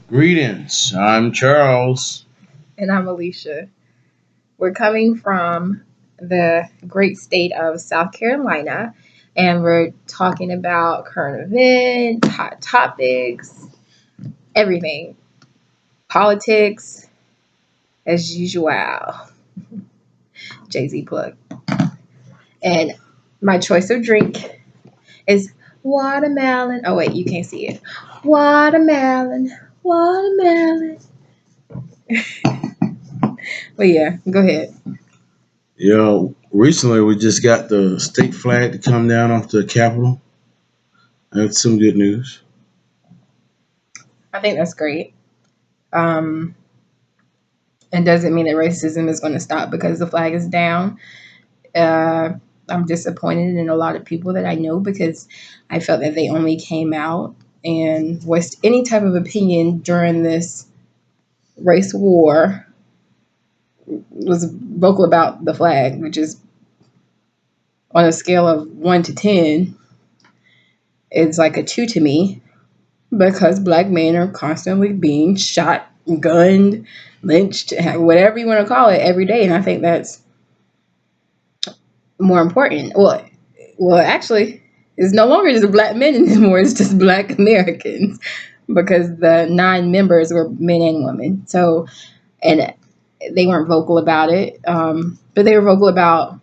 Greetings, I'm Charles. And I'm Alicia. We're coming from the great state of South Carolina, and we're talking about current events, hot topics, everything, politics, as usual. Jay Z plug. And my choice of drink is watermelon. Oh, wait, you can't see it. Watermelon, watermelon. But yeah, go ahead. Recently we just got the state flag to come down off the Capitol. That's some good news. I think that's great. Um, and doesn't mean that racism is going to stop because the flag is down. Uh, I'm disappointed in a lot of people that I know because I felt that they only came out and voiced any type of opinion during this race war, was vocal about the flag, which is on a scale of 1 to 10, it's like a 2 to me because black men are constantly being shot, gunned, lynched, whatever you want to call it, every day. And I think that's more important. Actually, it's no longer just black men anymore. It's just black Americans because the 9 members were men and women. So, and they weren't vocal about it, but they were vocal about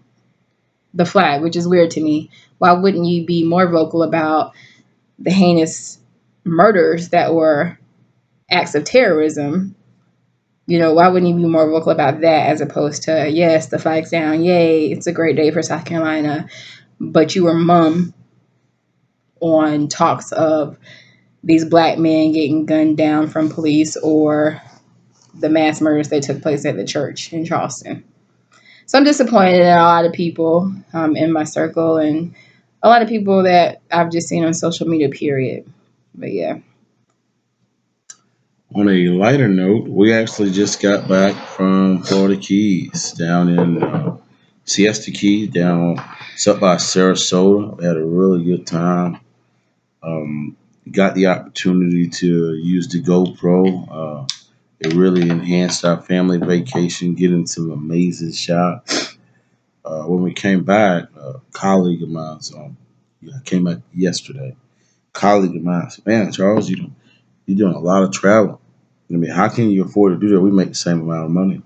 the flag, which is weird to me. Why wouldn't you be more vocal about the heinous murders that were acts of terrorism? Why wouldn't you be more vocal about that as opposed to, yes, the flag's down, yay, it's a great day for South Carolina, but you were mum on talks of these black men getting gunned down from police or the mass murders that took place at the church in Charleston. So I'm disappointed in a lot of people in my circle and a lot of people that I've just seen on social media, period. But yeah. On a lighter note, we actually just got back from Florida Keys down in Siesta Key, down it's up by Sarasota. We had a really good time. Um, got the opportunity to use the GoPro. It really enhanced our family vacation, getting some amazing shots. When we came back, a colleague of mine, yeah, came back yesterday. Colleague of mine said, "Man, Charles, you're doing a lot of travel. I mean, how can you afford to do that? We make the same amount of money."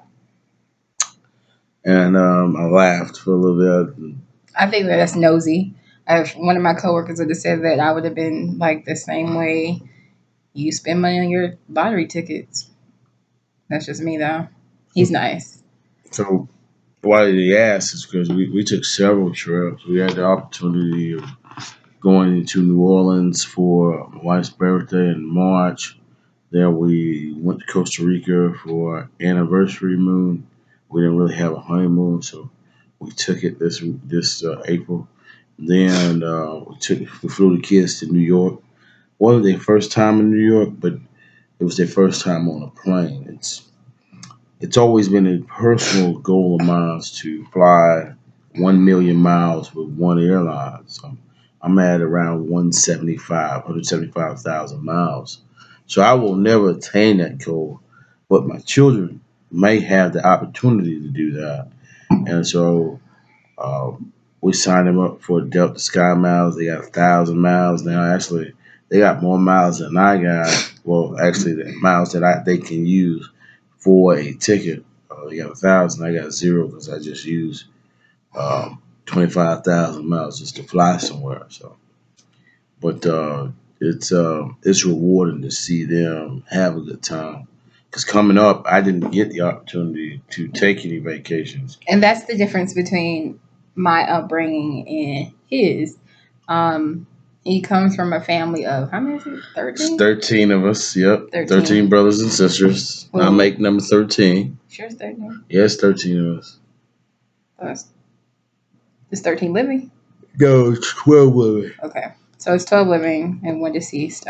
And I laughed for a little bit. I think that that's nosy. One of my coworkers would have said that I would have been like the same way you spend money on your lottery tickets. That's just me though. He's nice. So why did he ask? Is because we took several trips. We had the opportunity of going into New Orleans for my wife's birthday in March. Then we went to Costa Rica for anniversary moon. We didn't really have a honeymoon, so we took it this April. Then we flew the kids to New York. Wasn't their first time in New York, but it was their first time on a plane. It's always been a personal goal of mine to fly 1 million miles with one airline. So I'm at around 175,000 miles. So I will never attain that goal, but my children may have the opportunity to do that. And so we signed them up for Delta Sky Miles. They got 1,000 miles now. Actually, they got more miles than I got. Well, actually, the miles that they can use for a ticket. They got 1,000. I got zero because I just used 25,000 miles just to fly somewhere. So, but it's rewarding to see them have a good time. Because coming up, I didn't get the opportunity to take any vacations. And that's the difference between my upbringing and his. Um, he comes from a family of how many is it? It's 13? 13 of us. Yep, 13 13. brothers and sisters. I Well, make number 13. sure it's 13. Yes, 13 of us. That's, it's 13 living. No, it's 12 women. Okay. So it's 12 living and one deceased.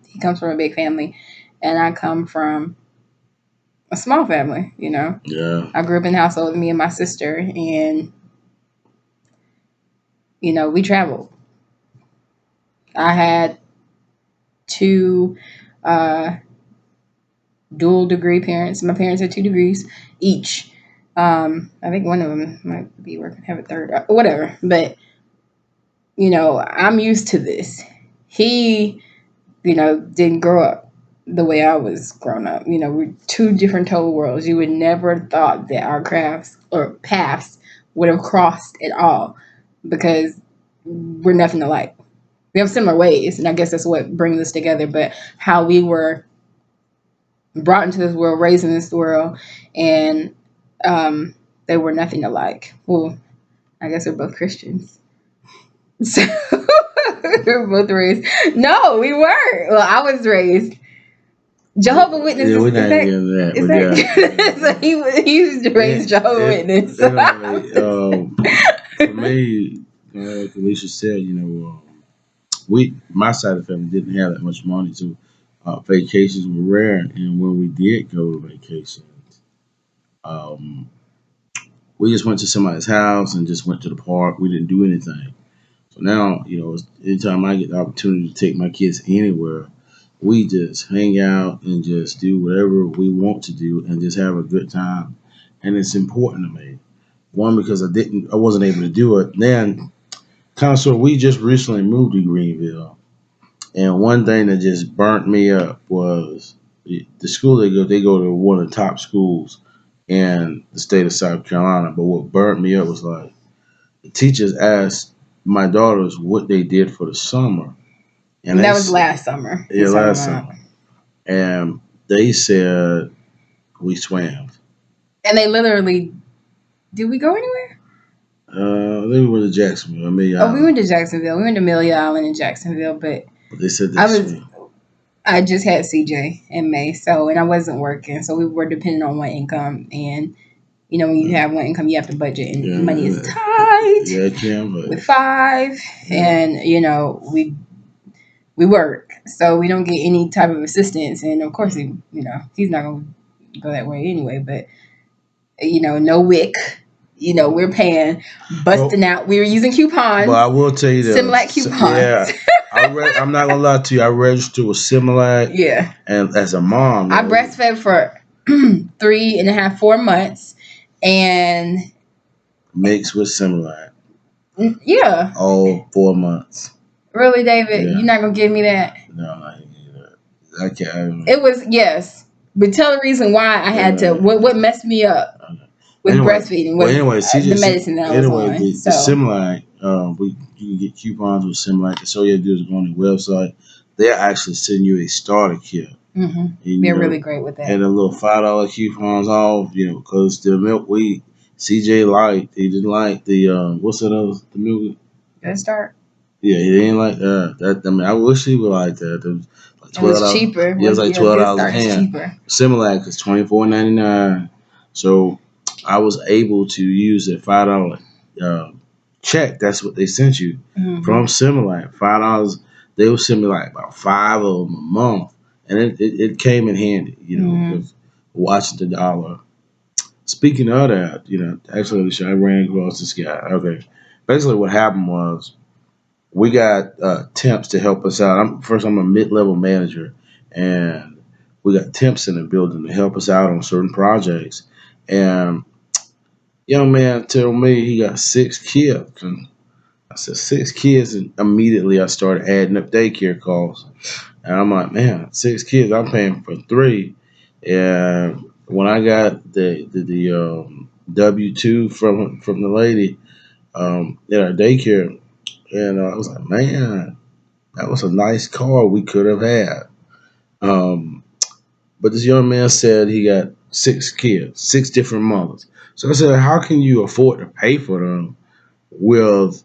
He comes from a big family, and I come from a small family. Yeah. I grew up in a household with me and my sister, and, we traveled. I had two uh, dual degree parents. My parents had 2 degrees each. I think one of them might be working, have a third, whatever. But I'm used to this. He, didn't grow up the way I was grown up. We're two different total worlds. You would never thought that our crafts or paths would have crossed at all because we're nothing alike. We have similar ways, and I guess that's what brings us together. But how we were brought into this world, raised in this world, and um, they were nothing alike. Well, I guess we're both Christians. So we were both raised. No, we weren't. Well, I was raised Jehovah Yeah, Witnesses. we're Is not that getting that, is but that so he was raised Jehovah Witness. So for me, like Alicia said, we my side of the family didn't have that much money, so vacations were rare. And when we did go to vacations, um, we just went to somebody's house and just went to the park. We didn't do anything. So now, anytime I get the opportunity to take my kids anywhere, we just hang out and just do whatever we want to do and just have a good time. And it's important to me. One, because I wasn't able to do it. Then, kind of sort of, we just recently moved to Greenville, and one thing that just burnt me up was the school they go to one of the top schools in the state of South Carolina. But what burnt me up was like the teachers asked my daughters what they did for the summer, and that was last summer. yeah, He's talking last about, summer, and they said we swam. and they literally did we go anywhere? They went to Jacksonville, Amelia Oh, we Island, went to Jacksonville. We went to Amelia Island in Jacksonville, but but they said they I was swam. I just had CJ in May, so and I wasn't working, so we were depending on one income, and when you have one income, you have to budget, and money is Yeah, tight yeah, Kim, with but five, yeah. and we work, so we don't get any type of assistance, and of course, he's not gonna go that way anyway, but no WIC. We're paying, Well, busting out. We were using but I coupons, will tell you Similac this. coupons. Yeah, I'm not gonna lie to you. I registered with Similac, Yeah. and as a mom, I breastfed for 3.5, 4 months, and mixed with Similac yeah, all 4 months. really, David, Yeah, you're not gonna give me that. no, I didn't do that. I can't. It was yes, but tell the reason why I had to. What messed me up with Anyway, breastfeeding well, was anyway, the CJ. medicine that I was Anyway, on. the So Similac, you can get coupons with Similac. So all you have to do is go on their website. They'll actually send you a starter kit, and they're really great with that. and a little $5 coupons off. Because the milk we CJ liked, he didn't like the what's that other the milk. Good start. Yeah, he didn't like that. I mean, I wish he would like that. It was like It twelve was dollars. cheaper. Yeah, it was like twelve Good dollars a start is can. cheaper. Similac is $24.99. So I was able to use that $5 uh, check. That's what they sent you Hmm. from Similac. $5. They would send me like about five of them a month, and it came in handy. Hmm. With watching the dollar. Speaking of that, actually, I ran across this guy. Okay, basically, what happened was we got temps to help us out. I'm a mid-level manager, and we got temps in the building to help us out on certain projects. And young man told me he got 6 kids, and I said 6 kids, and immediately I started adding up daycare calls. And I'm like, man, 6 kids, I'm paying for three. And when I got the W-2 from the lady at our daycare, and I was like, man, that was a nice car we could have had. Um, but this young man said he got 6 kids, 6 different mothers. So I said, how can you afford to pay for them with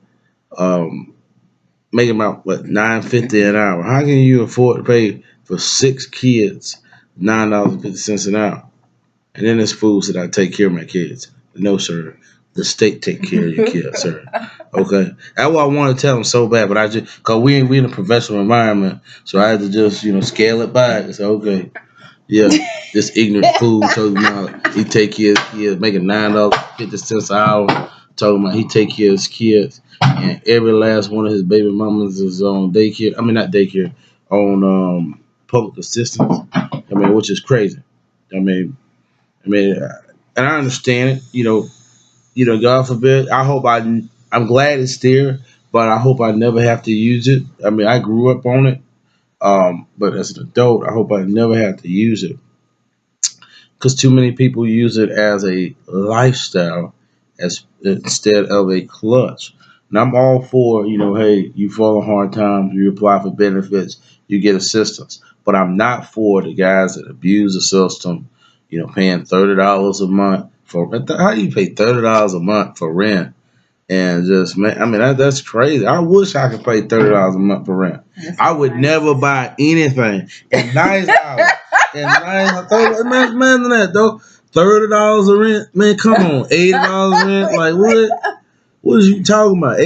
um, making about what $9.50 an hour? How can you afford to pay for 6 kids $9.50 an hour? And then this fool said, I take care of my kids. No, sir. The state take care of your kids, sir. Okay. That's what I want to tell him so bad, but I just, because we in a professional environment, so I had to just, scale it back and say, okay, yeah, this ignorant fool talking about he take care of his kids, making $9.50 an hour, talking about he take care of his kids, and every last one of his baby mamas is on daycare. I mean, not daycare, on public assistance. I mean, which is crazy. I mean, I mean, and I understand it. God forbid. I'm glad it's there, but I hope I never have to use it. I mean, I grew up on it, but as an adult, I hope I never have to use it because too many people use it as a lifestyle as instead of a clutch. And I'm all for, hey, you fall on hard times, you apply for benefits, you get assistance. But I'm not for the guys that abuse the system, paying $30 a month for how do you pay $30 a month for rent? And just man, I mean that's crazy. I wish I could pay $30 a month for rent. That's I would nice. never buy anything in nice house. In nice, imagine that though. $30 a rent, man. Come on, $80 rent. Like what? What is you talking about?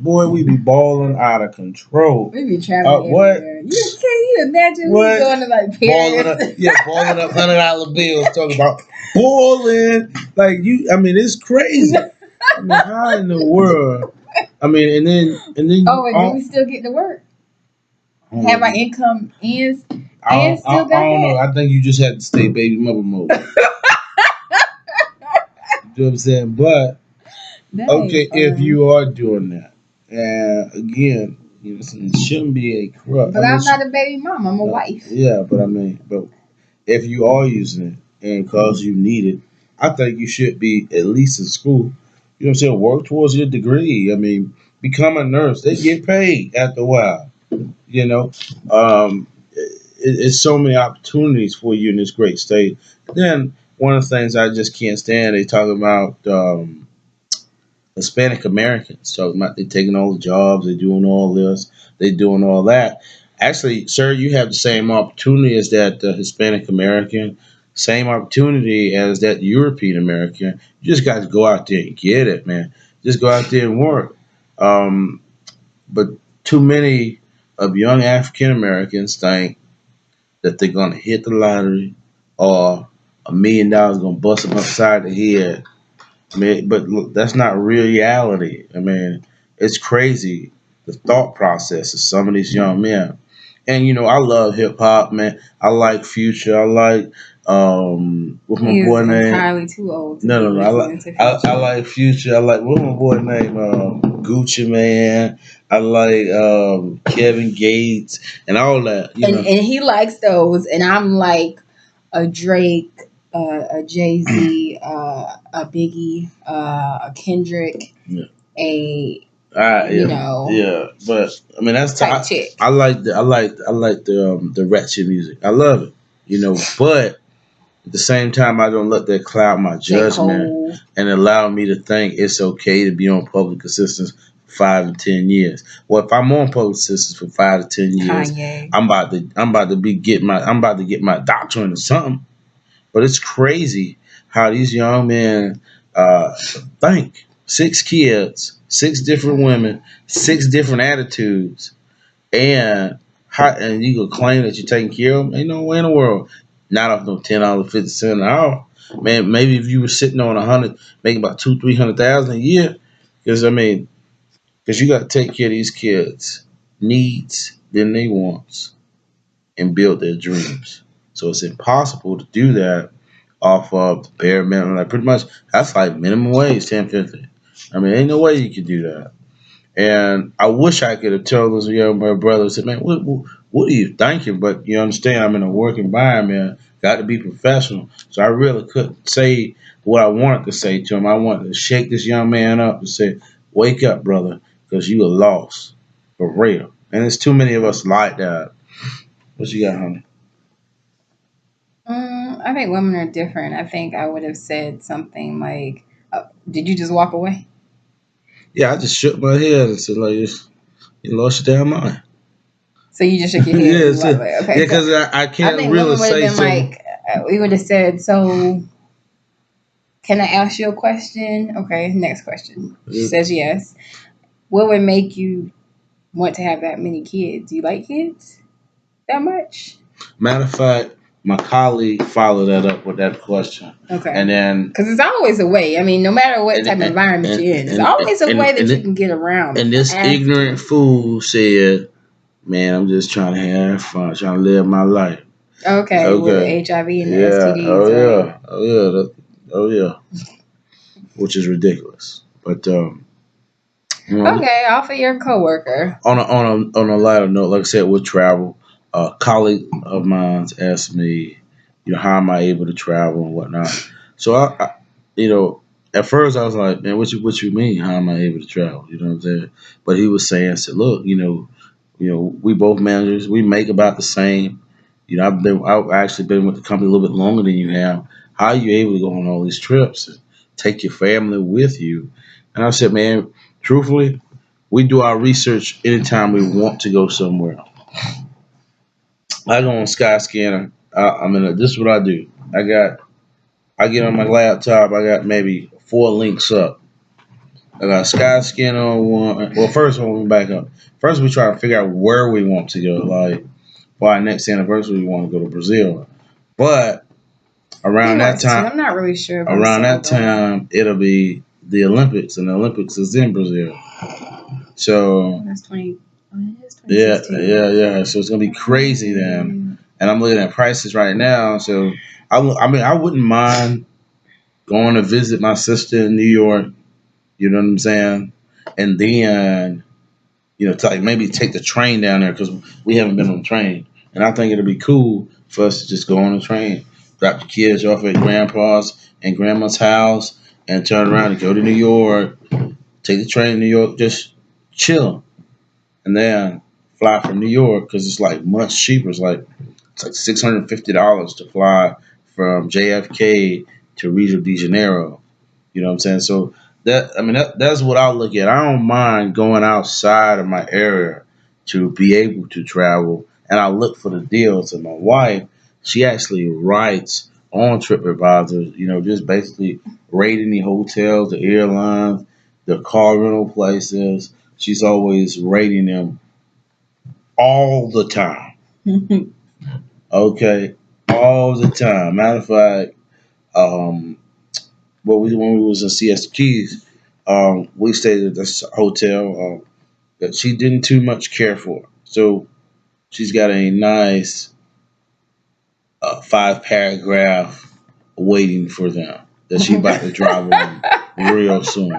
Boy, we be balling out of control. We be traveling What? everywhere. Can you imagine we What? going to like Balling up, Paris? yeah, balling up $100 bills. Talking about balling, like you. I mean, it's crazy. I mean, how in the world? I mean, and then Oh, and do we still get to work? I don't Have our know. income I and don't, I, still I got don't know. that? I think you just had to stay baby mother mode. You know what I'm saying? But That okay, ain't if fun. you are doing that, and again, it shouldn't be a corrupt. I But mean, I'm not a baby mom. I'm a no, wife. yeah, but I mean, but if you are using it and cause you need it, I think you should be at least in school. You know what I'm saying? Work towards your degree. I mean, become a nurse. They get paid after a while. You know, it's so many opportunities for you in this great state. Then one of the things I just can't stand, they talk about Hispanic Americans, talking about they taking all the jobs, they doing all this, they doing all that. Actually, sir, you have the same opportunity as that Hispanic American, same opportunity as that European American. You just got to go out there and get it, man. Just go out there and work. But too many of young African Americans think that they're gonna hit the lottery or $1 million gonna bust them upside the head. I mean, but look, that's not reality. I mean, it's crazy the thought process of some of these young men. And I love hip hop, man. I like Future. I like what's my He is boy name? entirely too old to No, be no, no. listening to I Future. like Future. I like what's my boy name? Gucci Man. I like Kevin Gates and all that. And he likes those, and I'm like a Drake, a Jay Z, a Biggie, a Kendrick, Yeah. a Yeah, know yeah, but I mean type chick. I like the Ratchet music. I love it, But at the same time, I don't let that cloud my J judgment Cole, and allow me to think it's okay to be on public assistance for 5 to 10 years. Well, if I'm on public assistance for 5 to 10 years, Kanye. I'm about to get my doctorate or something. But it's crazy how these young men think. 6 kids, 6 different women, 6 different attitudes, and you can claim that you're taking care of them. Ain't no way in the world. Not off no $10, 50 cents an hour. Man, maybe if you were sitting on 100, making about 300,000 a year, because because you got to take care of these kids' needs, then they wants, and build their dreams. So it's impossible to do that off of the bare minimum. Like pretty much, that's like minimum wage, 10.50. I mean, ain't no way you could do that. And I wish I could have told those young my brothers, said, man, what are you thinking? But you understand, I'm in a work environment, got to be professional. So I really couldn't say what I wanted to say to him. I wanted to shake this young man up and say, wake up, brother, because you are lost for real. And there's too many of us like that. What you got, honey? I think women are different. I think I would have said something like, "Did you just walk away?" Yeah, I just shook my head and said, like, you lost your damn mind. So you just shook your head Yeah, and walked away. yeah, Okay, so because I I can't think really women would have say been something. like, we would have said, "So can I ask you a question?" Okay, next question. She says yes. What would make you want to have that many kids? Do you like kids that much? Matter of fact, my colleague followed that up with that question, Okay. and then Because it's always a way. I mean, no matter what and type of and environment and you're in, there's and always a way and, that and, you it- can get around and this ignorant asking. fool said, "Man, I'm just trying to have fun, trying to live my life." Okay, with the Okay. HIV and the Yeah. Oh STDs, right? yeah. Oh yeah. Oh yeah. Which is ridiculous. But you know, Okay, off of your coworker. on a lighter note, like I said, with travel, a colleague of mine asked me, how am I able to travel and whatnot. So you know, at first I was like, man, what you mean? How am I able to travel? You know what I'm saying? But he was saying, I said, look, we both managers, we make about the same. I've actually been with the company a little bit longer than you have. How are you able to go on all these trips and take your family with you? And I said, man, truthfully, we do our research anytime we want to go somewhere. I go on Skyscanner. This is what I do. I get on my laptop. I got maybe four links up. I got Skyscanner on one. Well, first one, we back up. First, we try to figure out where we want to go. Like for our next anniversary, we want to go to Brazil. But He around that wants to. time, I'm not really sure if I'm around sold that on it. time, it'll be the Olympics, and the Olympics is in Brazil. Oh, So that's 20. Oh, it is yeah, 2016. yeah, yeah. So it's gonna be crazy then. Right. And I'm looking at prices right now. So I wouldn't mind going to visit my sister in New York. You know what I'm saying? And then to like maybe take the train down there because we haven't been on the train. And I think it'll be cool for us to just go on the train, drop the kids off at grandpa's and grandma's house, and turn around and go to New York. Take the train to New York, just chill, and then fly from New York because it's like much cheaper. It's like $650 to fly from JFK to Rio de Janeiro. You know what I'm saying? So that's what I look at. I don't mind going outside of my area to be able to travel, and I look for the deals. And my wife, she actually writes on TripAdvisor. Just basically rating the hotels, the airlines, the car rental places. She's always rating them all the time. Okay, all the time. Matter of fact, um, when we was in CS Keys, we stayed at this hotel that she didn't too much care for. So she's got a nice 5 paragraph waiting for them that she about to drive on real soon.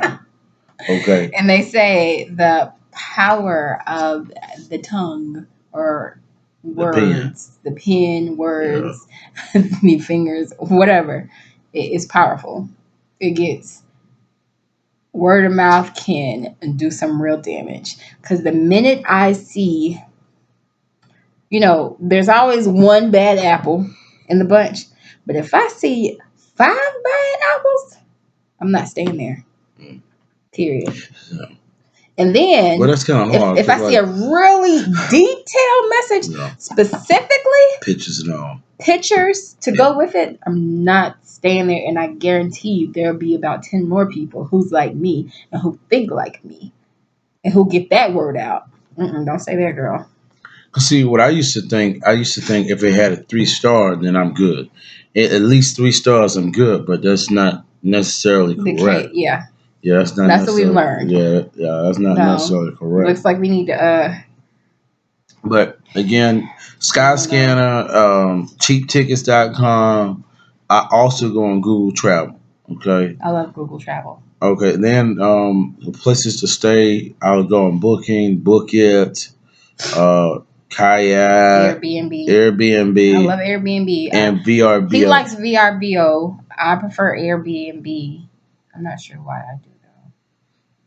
Okay, And they say the power of the tongue or the pen. words, the pen, Yeah. words, the fingers, whatever, it is powerful. It gets word of mouth can do some real damage. Because the minute I see, there's always one bad apple in the bunch. But if I see five bad apples, I'm not staying there. Mm. Period. Yeah. And Well, then that's kind of if hard if because I see like a really detailed message, you know specifically pictures and all. pictures to Yeah. go with it, I'm not staying there. And I guarantee you there'll be about 10 more people who's like me and who think like me and who get that word out. Don't stay there, girl. See, what I used to think if it had a 3 star, then I'm good. At least 3 stars, I'm good, but that's not necessarily The K, correct. yeah, Yeah, that's not that's what we've necessarily. learned. Yeah, that's not No, necessarily correct. looks like we need to. But again, I don't know. Skyscanner, cheaptickets.com. I also go on Google Travel. Okay. I love Google Travel, Okay. Then places to stay, I'll go on Booking, Book It, uh, Kayak, Airbnb. I Airbnb, love Airbnb. and He VRBO. likes VRBO. I prefer Airbnb. I'm not sure why I do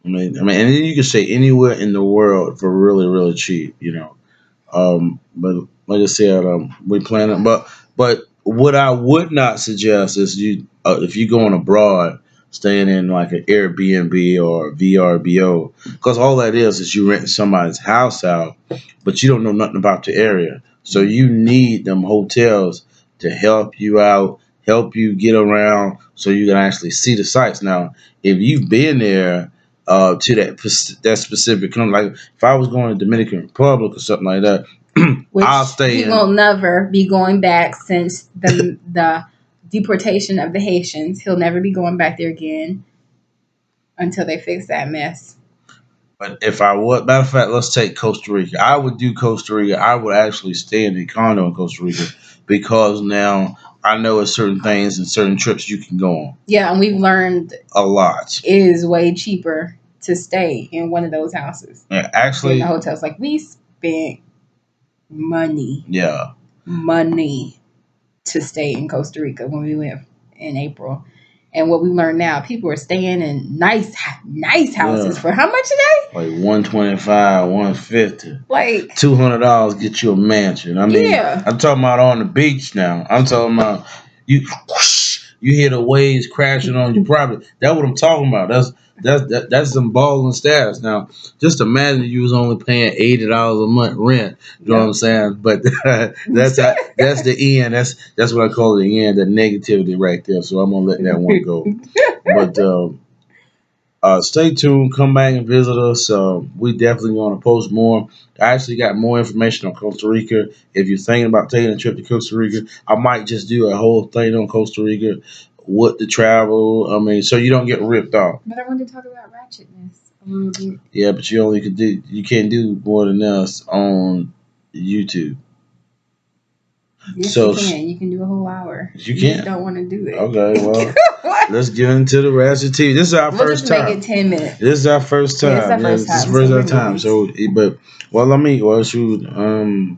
though. And then you can stay anywhere in the world for really, really cheap. But like I said, we plan it. But what I would not suggest is if you going abroad, staying in like an Airbnb or VRBO, because all that is you rent somebody's house out, but you don't know nothing about the area. So you need them hotels to help you out, help you get around, so you can actually see the sights. Now, if you've been there. To that specific country, like if I was going to Dominican Republic or something like that, I'll Which stay he in. will never be going back since the deportation of the Haitians. He'll never be going back there again until they fix that mess. But if I would, matter of fact, let's take Costa Rica. I would do Costa Rica. I would actually stay in the condo in Costa Rica because now I know it's certain things and certain trips you can go on Yeah, and we've learned a lot. it is way cheaper to stay in one of those houses Yeah, than the actually, hotels. Like we spent money, yeah, money to stay in Costa Rica when we went in April. And what we learn now, people are staying in nice houses yeah, for how much a day? like 125, 150. Like, $200 get you a mansion. I mean, yeah. I'm talking about on the beach now. I'm talking about you. Whoosh, you hear the waves crashing on your property. That's what I'm talking about. That's some balling stats. Now, just imagine you was only paying $80 a month rent. You know what I'm Yep. saying? But that's the end. That's what I call the end. The negativity right there. So I'm gonna let that one go. But stay tuned. Come back and visit us. We definitely going to post more. I actually got more information on Costa Rica. If you're thinking about taking a trip to Costa Rica, I might just do a whole thing on Costa Rica, what to travel. I mean, so you don't get ripped off. But I wanted to talk about ratchetness a little bit. Yeah, but you can't do more than us on YouTube. Yes, you So can. You can do a whole hour. you You just can't. don't want to do it. Okay, well, let's get into the Ratchet TV. This is our We'll first just make time. it 10 minutes. This is our first Yeah, this is time. our Yeah, first this is time, first so we're our time. newbies. So, but well, let me. Well, shoot.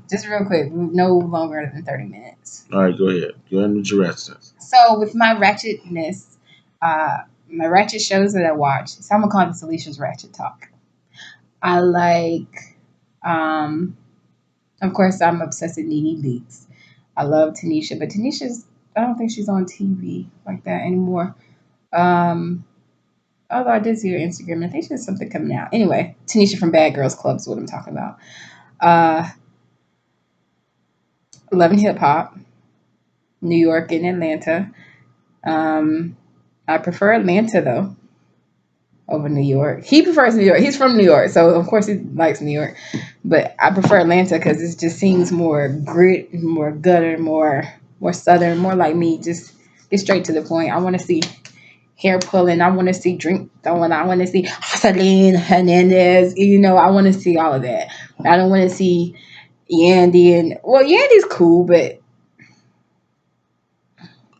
Just real quick, no longer than 30 minutes. All right, go ahead. Go ahead with your ratchetness. So with my ratchetness, uh, my ratchet shows that I watch, so I'm gonna call this Alicia's Ratchet Talk. I like, um, of course, I'm obsessed with Nene Leaks. I love Tanisha, but Tanisha's, I don't think she's on TV like that anymore. Um, Although I did see her Instagram, I think she has something coming out. Anyway, Tanisha from Bad Girls Club is what I'm talking about. Uh, Loving hip hop, New York and Atlanta. Um, I prefer Atlanta though over New York. He prefers New York. He's from New York, so of course he likes New York. But I prefer Atlanta because it just seems more grit, more gutter, more southern, more like me. Just get straight to the point. I want to see hair pulling. I want to see drink throwing. I want to see Jocelyn Hernandez. I want to see all of that. I don't want to see Yandy and well, Yandy's cool, but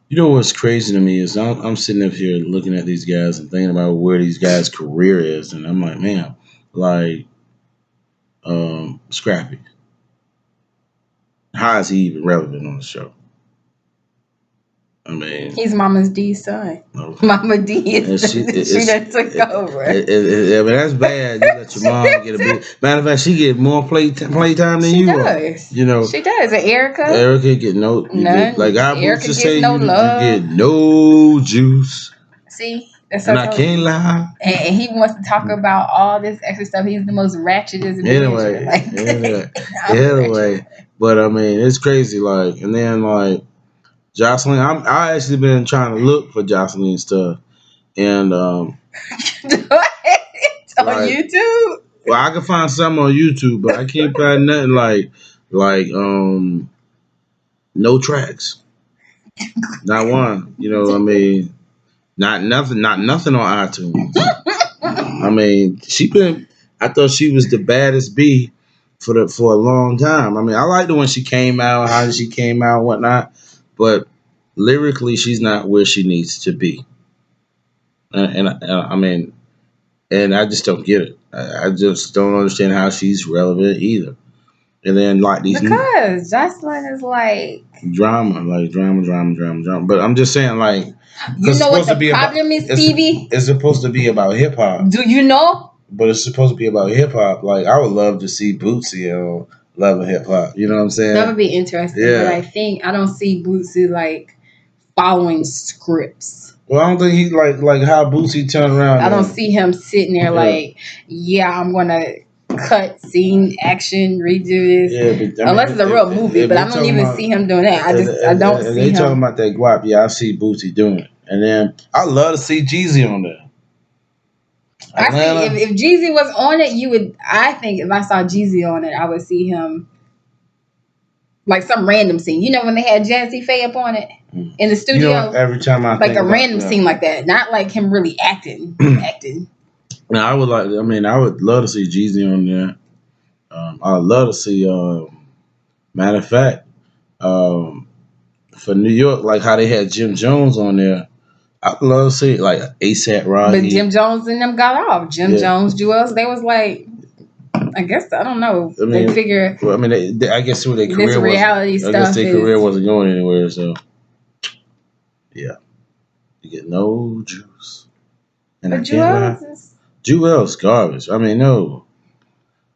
You know what's crazy to me is I'm sitting up here looking at these guys and thinking about where these guys' career is, and I'm like, man, like Scrappy. How is he even relevant on the show? I mean, he's Mama's D's son. okay. Mama D And is she that took over. I mean, that's bad. You let your mom get a big. Matter of fact, she get more play time than She you are. does. You know, She does. And Erica, Erica get no. You get like none. our boots Erica to gets say no you love. get no juice, See, that's and what I I told can't you. lie. And he wants to talk about all this extra stuff. He's the most ratchetest manager. Anyway, Like anyway, I'm a ratchet anyway. woman. But I mean, it's crazy. Like, and then like Jocelyn, I actually been trying to look for Jocelyn stuff, and On like, YouTube. well, I can find some on YouTube, but I can't find nothing like no tracks, not one. You know, I mean, not nothing on iTunes. I mean, she been. I thought she was the baddest bee for a long time. I mean, I liked her when she came out, how she came out, whatnot. But lyrically, she's not where she needs to be. I mean, and I just don't get it. I just don't understand how she's relevant either. And then like these Because Jocelyn is like, drama. But I'm just saying, like, you because it's know what supposed to the be about problem is, Stevie? it's supposed to be about hip hop. Do you know? But it's supposed to be about hip hop. Like I would love to see Bootsy on Love and Hip Hop. You know what I'm That saying? would be interesting, but Yeah. I don't see Bootsy like following scripts. Well, I don't think he like how Bootsy turned around. I don't And, see him sitting there yeah. like, yeah, I'm gonna cut scene action redo this. Yeah, but I mean, Unless it's a real movie, if but they I don't talking even about see him doing that. I don't and see they talking him. about that guap, yeah, I see Bootsy doing it. And then I love to see Jeezy on there. I see Atlanta. if Jeezy was on it, you would. I think if I saw Jeezy on it, I would see him like some random scene. You know when they had Jazzy Faye up on it in the You know, studio, every time I like think a about random scene like that, not like him really acting. Acting. now I would like. I mean, I would love to see Jeezy on there. I would love to see. Matter of fact, for New York, like how they had Jim Jones on there. I love to see like ASAP But Rocky. Jim Jones and them got off. Jim Yeah, Jones, Jewels, they was like, I guess I don't know. I They mean, figure well, I mean, I guess their this career was. reality I guess stuff their career is. wasn't going anywhere. So yeah, you get no juice, and I But can't lie. Jewels is. Jewel's garbage. I mean, no.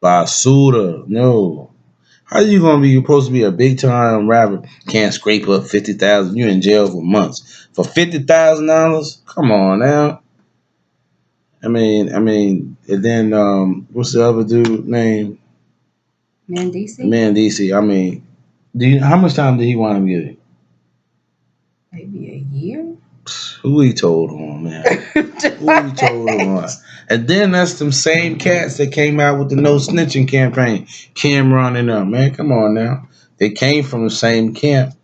Basuda, no. How you gonna be supposed to be a big time rapper? Can't scrape up 50,000. You in jail for months for $50,000. Come on now. And then what's the other dude name? Mandisi? Man, DC. I mean, how much time did he want to get? Maybe a year? Who he told on, man? Who he told on? And then that's them same cats that came out with the no snitching campaign. Cameron and them, man. Come on now. They came from the same camp.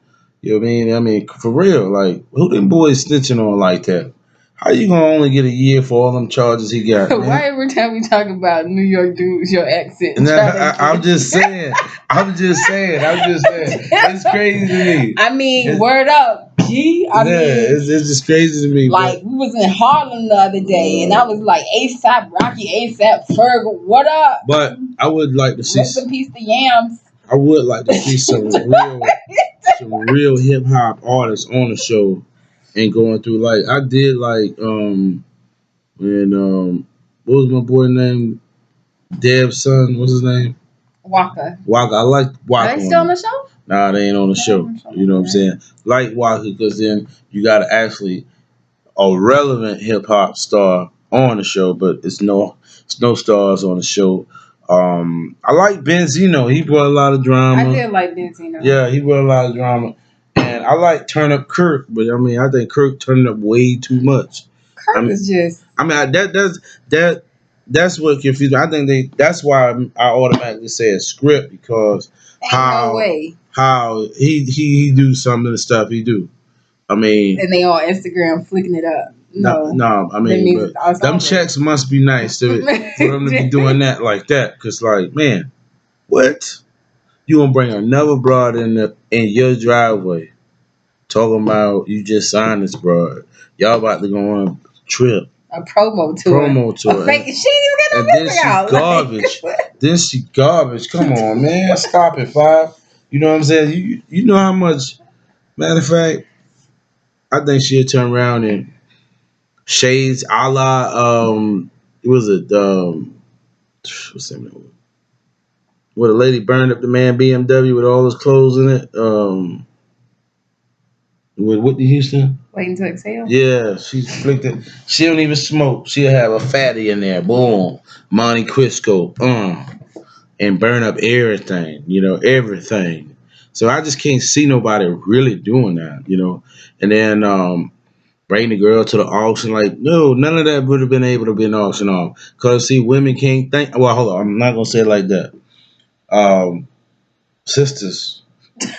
You know what I mean? I mean, for real, like who them boys snitching on like that? How you gonna only get a year for all them charges he got, Why man? every time we talk about New York dudes, your accent And try to I'm get. just saying. I'm just saying. It's crazy to me. I mean, It, word up, G. I yeah, mean, it's just crazy to me. like But we was in Harlem the other day, and I was like, ASAP Rocky, ASAP Ferg, what up? but I would like to see. Rest in peace, the Yams. I would like to see some real hip hop artists on the show and going through like I did like when what was my boy name? Dev's son, what's his name? Waka. Waka. I like Are Waka they on still on there. the show? Nah, they ain't on the They're show. on the show. You know what I'm Okay. saying? Like Waka, because then you gotta actually a relevant hip hop star on the show, but it's no stars on the show. I like Benzino. He brought a lot of I drama. did like Benzino. Yeah, he brought a lot of drama. And I like Turn Up Kirk, but I mean I think Kirk turned up way too much. I Kirk mean is just that that's what confused me. I think that's why I automatically say a script because ain't no how way. how he do some of the stuff he do. I mean, And they on Instagram flicking it up. no, No, no, I that mean, means but it's them over. checks must be nice for them to be doing that like that. Cause like, man, what you gonna bring another broad in your driveway talking about you just signed this broad? Y'all about to go on a trip, A promo tour. promo A tour, fake. She ain't even got and no then music she out. garbage. Like, Then she garbage. Come on, man, stop it, five. You know what I'm saying? You know how much? Matter of fact, I think she'll turn around and shades a la it was a what's that name? Where the lady burned up the man BMW with all his clothes in it. With Whitney Houston. waiting to exhale. Yeah, she flicked it. She don't even smoke. She'll have a fatty in there. Boom, Monte Crisco. And burn up everything. You know everything. So I just can't see nobody really doing that. You know, and then bring the girl to the auction. Like, no, none of that would have been able to be an auction off. Cause see, women can't think. Well, hold on, I'm not gonna say it like that. Sisters,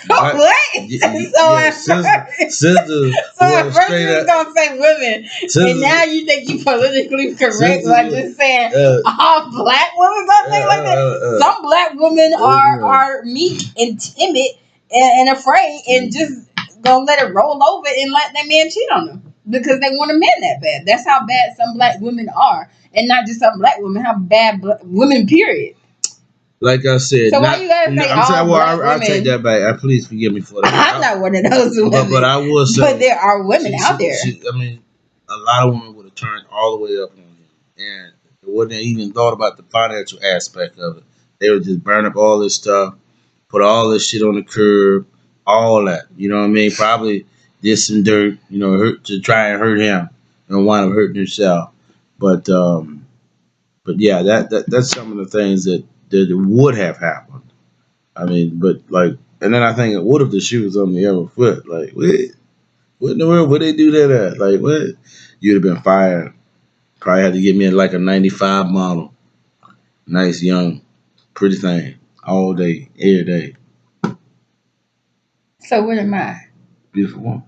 black, What? So yeah, at first, sisters so at were first straight you was up gonna say women, and sisters, now you think you politically correct by sisters. just saying Uh, all black women gonna think like that. Some black women you know, are meek and timid and afraid and just gonna let it roll over and let that man cheat on them because they want a man that bad. That's how bad some black women are, and not just some black women. How bad women, period. like I said, So why you gotta no, say I'm saying, all well, black I'll take women? that back. Please forgive me for that. I'm not one of those But women, I will but say, there are women out there. I mean, a lot of women would have turned all the way up on him, and it wouldn't have even thought about the financial aspect of it. They would just burn up all this stuff, put all this shit on the curb, all that. You know what I mean? Probably did some dirt, hurt to try and hurt him, and wind up hurting himself. But yeah, that's some of the things that would have happened. I mean, but like, and then I think, what if the shoe was on the other foot? Like, what in the world would they do that at? Like, what? You'd have been fired. Probably had to get me like a '95 model, nice young, pretty thing, all day, every day, So what am I? beautiful one.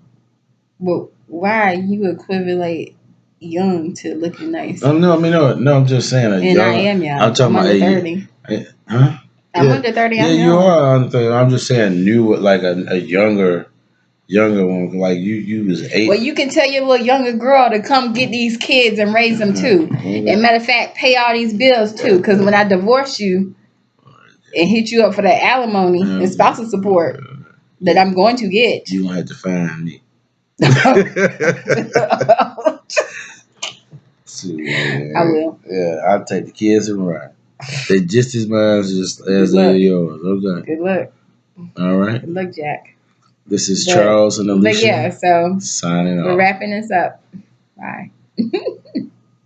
But why you equivalent young to looking nice? No, I mean, no, I'm just saying a And I young. am I'm young. I'm talking about under 30. huh? I'm Yeah, under 30. yeah, I'm you young. are on the thing. I'm just saying, new like a younger. younger one, like you was eight. Well, you can tell your little younger girl to come get these kids and raise them too. Okay. And matter of fact, pay all these bills too. Because when I divorce you and hit you up for the alimony and spousal support that I'm going to get, You gonna have to find me. See, I will. Yeah, I'll take the kids and ride. They just as much as they are yours. Okay. Good luck. All right. Good luck, Jack. This is Charles and Alicia. But yeah, so Signing we're off. wrapping this up. Bye.